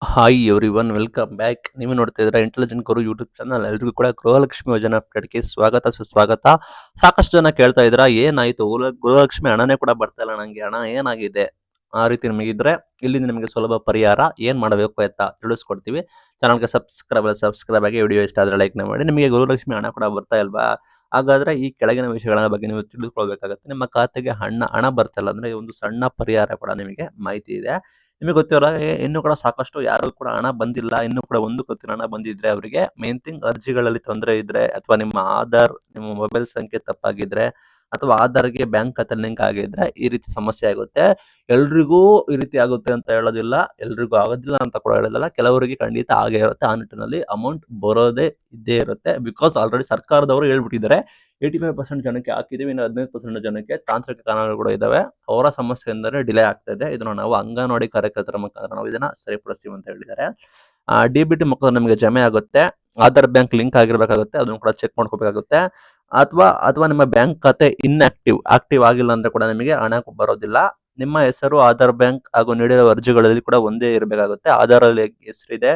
Hi everyone welcome back. ನೀವು ನೋಡ್ತಾ ಇದ್ರೆ ಇಂಟೆಲಿಜೆಂಟ್ ಗುರು ಯೂಟ್ಯೂಬ್ ಚಾನಲ್. ಎಲ್ರಿಗೂ ಕೂಡ ಗೃಹಲಕ್ಷ್ಮಿ ಯೋಜನಾ ಅಪ್ಡೇಟ್ಗೆ ಸ್ವಾಗತ ಸುಸ್ವಾಗತ. ಸಾಕಷ್ಟು ಜನ ಕೇಳ್ತಾ ಇದ್ರ ಏನಾಯ್ತು, ಗೃಹಲಕ್ಷ್ಮಿ ಹಣನೇ ಕೂಡ ಬರ್ತಾ ಇಲ್ಲ, ನಂಗೆ ಹಣ ಏನಾಗಿದೆ ಆ ರೀತಿ ನಿಮಗಿದ್ರೆ ಇಲ್ಲಿ ನಿಮಗೆ ಸುಲಭ ಪರಿಹಾರ ಏನ್ ಮಾಡಬೇಕು ಅಂತ ತಿಳಿಸ್ಕೊಡ್ತೀವಿ. ಚಾನಲ್ಗೆ ಸಬ್ಸ್ಕ್ರೈಬ್ ಆಗಿ, ವಿಡಿಯೋ ಇಷ್ಟ ಆದ್ರೆ ಲೈಕ್ ಮಾಡಿ. ನಿಮಗೆ ಗೃಹಲಕ್ಷ್ಮಿ ಹಣ ಕೂಡ ಬರ್ತಾ ಇಲ್ವಾ? ಹಾಗಾದ್ರೆ ಈ ಕೆಳಗಿನ ವಿಷಯಗಳ ಬಗ್ಗೆ ನೀವು ತಿಳಿದುಕೊಳ್ಬೇಕಾಗುತ್ತೆ. ನಿಮ್ಮ ಖಾತೆಗೆ ಹಣ ಬರ್ತಾ ಇಲ್ಲ ಅಂದ್ರೆ ಒಂದು ಸಣ್ಣ ಪರಿಹಾರ ಕೂಡ ನಿಮಗೆ ಮಾಹಿತಿ ಇದೆ. ನಿಮಗೆ ಗೊತ್ತಿರೋ ಹಾಗೆ ಇನ್ನೂ ಕೂಡ ಸಾಕಷ್ಟು ಯಾರು ಕೂಡ ಹಣ ಬಂದಿಲ್ಲ, ಇನ್ನೂ ಕೂಡ ಒಂದು ಕಂತಿನ ಹಣ ಬಂದಿದ್ರೆ ಅವರಿಗೆ ಮೇನ್ ಥಿಂಗ್ ಅರ್ಜಿಗಳಲ್ಲಿ ತೊಂದರೆ ಇದ್ರೆ, ಅಥವಾ ನಿಮ್ಮ ಆಧಾರ್, ನಿಮ್ಮ ಮೊಬೈಲ್ ಸಂಖ್ಯೆ ತಪ್ಪಾಗಿದ್ರೆ, ಅಥವಾ ಆಧಾರ್ಗೆ ಬ್ಯಾಂಕ್ ಖಾತೆ ಲಿಂಕ್ ಆಗಿದ್ರೆ ಈ ರೀತಿ ಸಮಸ್ಯೆ ಆಗುತ್ತೆ. ಎಲ್ರಿಗೂ ಈ ರೀತಿ ಆಗುತ್ತೆ ಅಂತ ಹೇಳೋದಿಲ್ಲ, ಎಲ್ರಿಗೂ ಆಗೋದಿಲ್ಲ ಅಂತ ಕೂಡ ಹೇಳೋದಿಲ್ಲ. ಕೆಲವರಿಗೆ ಖಂಡಿತ ಆಗೇ ಇರುತ್ತೆ. ಆ ನಿಟ್ಟಿನಲ್ಲಿ ಅಮೌಂಟ್ ಬರೋದೇ ಇದ್ದೇ ಇರುತ್ತೆ. ಬಿಕಾಸ್ ಆಲ್ರೆಡಿ ಸರ್ಕಾರದವರು ಹೇಳ್ಬಿಟ್ಟಿದ್ದಾರೆ 85% ಜನಕ್ಕೆ ಹಾಕಿದೀವಿ, ಇನ್ನು 15% ಜನಕ್ಕೆ ತಾಂತ್ರಿಕ ಕಾರಣಗಳು ಕೂಡ ಇದಾವೆ. ಅವರ ಸಮಸ್ಯೆ ಎಂದರೆ ಡಿಲೇ ಆಗ್ತಾ ಇದೆ. ಇದನ್ನು ನಾವು ಅಂಗನವಾಡಿ ಕಾರ್ಯಕರ್ತರ ಮುಖಾಂತರ ನಾವು ಇದನ್ನ ಸರಿಪಡಿಸ್ತೀವಿ ಅಂತ ಹೇಳಿದ್ದಾರೆ. DBT ಮುಖಾಂತರ ನಿಮಗೆ ಜಮೆ ಆಗುತ್ತೆ. ಆಧಾರ್ ಬ್ಯಾಂಕ್ ಲಿಂಕ್ ಆಗಿರ್ಬೇಕಾಗುತ್ತೆ, ಅದನ್ನು ಕೂಡ ಚೆಕ್ ಮಾಡ್ಕೋಬೇಕಾಗುತ್ತೆ. ಅಥವಾ ನಿಮ್ಮ ಬ್ಯಾಂಕ್ ಖಾತೆ ಆಕ್ಟಿವ್ ಆಗಿಲ್ಲ ಅಂದ್ರೆ ಕೂಡ ನಿಮಗೆ ಹಣ ಬರೋದಿಲ್ಲ. ನಿಮ್ಮ ಹೆಸರು ಆಧಾರ್ ಬ್ಯಾಂಕ್ ಹಾಗೂ ನೀಡಿರುವ ಅರ್ಜಿಗಳಲ್ಲಿ ಕೂಡ ಒಂದೇ ಇರಬೇಕಾಗುತ್ತೆ. ಆಧಾರ್ ಅಲ್ಲಿ ಹೆಸರಿದೆ,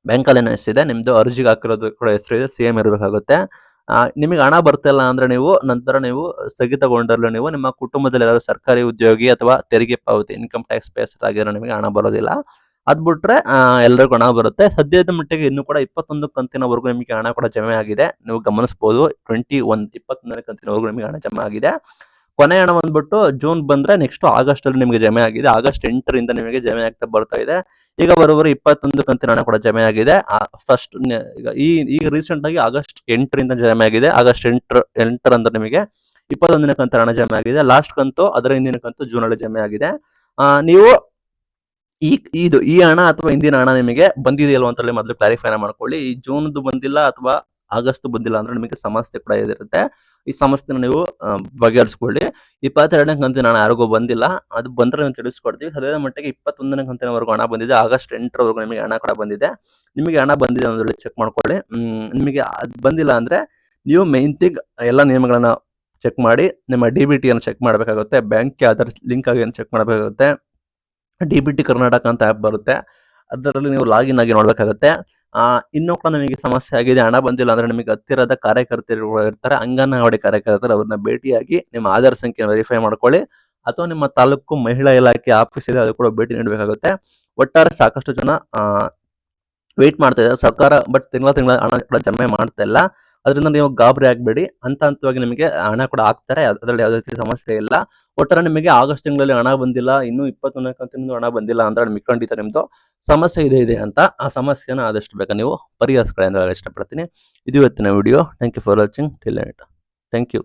ಬ್ಯಾಂಕ್ ಅಲ್ಲಿ ಹೆಸರಿದೆ, ನಿಮ್ದು ಅರ್ಜಿಗೆ ಹಾಕಿರೋದು ಕೂಡ ಹೆಸರಿದೆ, ಸೇಮ್ ಇರಬೇಕಾಗುತ್ತೆ. ನಿಮಗೆ ಹಣ ಬರ್ತಿಲ್ಲ ಅಂದ್ರೆ ನಂತರ ನೀವು ಸ್ಥಗಿತಗೊಂಡರೂ ನೀವು ನಿಮ್ಮ ಕುಟುಂಬದಲ್ಲಿ ಯಾರಾದ್ರು ಸರ್ಕಾರಿ ಉದ್ಯೋಗಿ ಅಥವಾ ತೆರಿಗೆ ಪಾವತಿ ಇನ್ಕಮ್ ಟ್ಯಾಕ್ಸ್ ಪೇಯರ್ಸ್ ಆಗಿರೋ ನಿಮಗೆ ಹಣ ಬರೋದಿಲ್ಲ. ಅದ್ ಬಿಟ್ರೆ ಎಲ್ರಿಗೂ ಹಣ ಬರುತ್ತೆ. ಸದ್ಯದ ಮಟ್ಟಿಗೆ ಇನ್ನೂ ಕೂಡ 21 ಕಂತಿನವರೆಗೂ ನಿಮಗೆ ಹಣ ಕೂಡ ಜಮೆ ಆಗಿದೆ. ನೀವು ಗಮನಿಸಬಹುದು 21ನೇ ಕಂತಿನವರೆಗೂ ನಿಮಗೆ ಹಣ ಜಮೆ ಆಗಿದೆ. ಕೊನೆ ಹಣ ಬಂದ್ಬಿಟ್ಟು ಜೂನ್ ಬಂದ್ರೆ ನೆಕ್ಸ್ಟ್ ಆಗಸ್ಟ್ ಅಲ್ಲಿ ನಿಮಗೆ ಜಮೆ ಆಗಿದೆ. ಆಗಸ್ಟ್ 8ರಿಂದ ನಿಮಗೆ ಜಮೆ ಆಗ್ತಾ ಬರ್ತಾ ಇದೆ. ಈಗ ಬರೋಬ್ಬರಿ 21 ಕಂತಿನ ಹಣ ಕೂಡ ಜಮೆ ಆಗಿದೆ. ಫಸ್ಟ್ ಈಗ ರೀಸೆಂಟ್ ಆಗಿ ಆಗಸ್ಟ್ 8ರಿಂದ ಜಮೆ ಆಗಿದೆ. ಆಗಸ್ಟ್ 8ರಂದು ನಿಮಗೆ 21ನೇ ಕಂತಿನ ಹಣ ಜಮೆ ಆಗಿದೆ. ಲಾಸ್ಟ್ ಕಂತು ಅದರ ಹಿಂದಿನ ಕಂತು ಜೂನ್ ಅಲ್ಲಿ ಜಮೆ ಆಗಿದೆ. ನೀವು ಈ ಹಣ ಅಥವಾ ಹಿಂದಿನ ಹಣ ನಿಮಗೆ ಬಂದಿದೆಯಲ್ವ ಅಂತ ಹೇಳಿ ಮೊದಲು ಕ್ಲಾರಿಫೈ ಮಾಡ್ಕೊಳ್ಳಿ. ಈ ಜೂನ್ದು ಬಂದಿಲ್ಲ ಅಥವಾ ಆಗಸ್ಟ್ ಬಂದಿಲ್ಲ ಅಂದ್ರೆ ನಿಮಗೆ ಸಮಸ್ಯೆ ಕೂಡ ಇರುತ್ತೆ. ಈ ಸಮಸ್ಯೆನ ನೀವು ಬಗೆಹರಿಸ್ಕೊಳ್ಳಿ. 22ನೇ ಕಂತಿನ ಹಣ ಯಾರಿಗೂ ಬಂದಿಲ್ಲ, ಅದು ಬಂದ್ರೆ ನಾವು ತಿಳಿಸ್ಕೊಡ್ತೀವಿ. ಸದ್ಯದ ಮಟ್ಟಿಗೆ 21ನೇ ಕಂತಿನವರೆಗೂ ಹಣ ಬಂದಿದೆ. ಆಗಸ್ಟ್ 8ರವರೆಗೂ ನಿಮಗೆ ಹಣ ಕೂಡ ಬಂದಿದೆ. ನಿಮಗೆ ಹಣ ಬಂದಿದೆ ಅಂದ್ರೆ ಚೆಕ್ ಮಾಡ್ಕೊಳ್ಳಿ. ನಿಮಗೆ ಅದು ಬಂದಿಲ್ಲ ಅಂದ್ರೆ ನೀವು ಮೇನ್ ಥಿಂಗ್ ಎಲ್ಲ ನಿಯಮಗಳನ್ನ ಚೆಕ್ ಮಾಡಿ, ನಿಮ್ಮ DBT ಅನ್ನು ಚೆಕ್ ಮಾಡಬೇಕಾಗುತ್ತೆ, ಬ್ಯಾಂಕ್ಗೆ ಆಧಾರ್ ಲಿಂಕ್ ಆಗಿ ಚೆಕ್ ಮಾಡಬೇಕಾಗುತ್ತೆ. DBT ಕರ್ನಾಟಕ ಅಂತ ಆ್ಯಪ್ ಬರುತ್ತೆ, ಅದರಲ್ಲಿ ನೀವು ಲಾಗಿನ್ ಆಗಿ ನೋಡ್ಬೇಕಾಗುತ್ತೆ. ಇನ್ನೂ ಕೂಡ ನಿಮಗೆ ಸಮಸ್ಯೆ ಆಗಿದೆ, ಹಣ ಬಂದಿಲ್ಲ ಅಂದ್ರೆ ನಿಮಗೆ ಹತ್ತಿರದ ಕಾರ್ಯಕರ್ತರು ಇರ್ತಾರೆ, ಅಂಗನವಾಡಿ ಕಾರ್ಯಕರ್ತರು, ಅವ್ರನ್ನ ಭೇಟಿಯಾಗಿ ನಿಮ್ಮ ಆಧಾರ್ ಸಂಖ್ಯೆ ವೆರಿಫೈ ಮಾಡ್ಕೊಳ್ಳಿ. ಅಥವಾ ನಿಮ್ಮ ತಾಲೂಕು ಮಹಿಳಾ ಇಲಾಖೆ ಆಫೀಸ್ ಇದೆ, ಅದು ಕೂಡ ಭೇಟಿ ನೀಡಬೇಕಾಗುತ್ತೆ. ಒಟ್ಟಾರೆ ಸಾಕಷ್ಟು ಜನ ವೇಟ್ ಮಾಡ್ತಾ ಇದ್ದಾರೆ ಸರ್ಕಾರ, ಬಟ್ ತಿಂಗಳ ಹಣ ಕೂಡ ಜಮೆ ಮಾಡ್ತಾ ಇಲ್ಲ. ಅದರಿಂದ ನೀವು ಗಾಬರಿ ಆಗಬೇಡಿ. ಹಂತವಾಗಿ ನಿಮಗೆ ಹಣ ಕೂಡ ಹಾಕ್ತಾರೆ, ಅದರಲ್ಲಿ ಯಾವುದೇ ರೀತಿ ಸಮಸ್ಯೆ ಇಲ್ಲ. ಒಟ್ಟಾರೆ ನಿಮಗೆ ಆಗಸ್ಟ್ ತಿಂಗಳಲ್ಲಿ ಹಣ ಬಂದಿಲ್ಲ, ಇನ್ನೂ 21ನೇ ಕಂತಿನಿಂದ ಹಣ ಬಂದಿಲ್ಲ ಅಂದ್ರೆ ನಿಮಗೆ ಖಂಡಿತ ನಿಮ್ದು ಸಮಸ್ಯೆ ಇದೆ ಅಂತ. ಆ ಸಮಸ್ಯೆನ ಆದಷ್ಟು ಬೇಗ ನೀವು ಪರಿಹರಿಸ್ಕೊಳ್ಳಿ ಅಂತ ಇಷ್ಟಪಡ್ತೀನಿ. ಇದು ಇವತ್ತಿನ video. Thank you for watching till end. Thank you.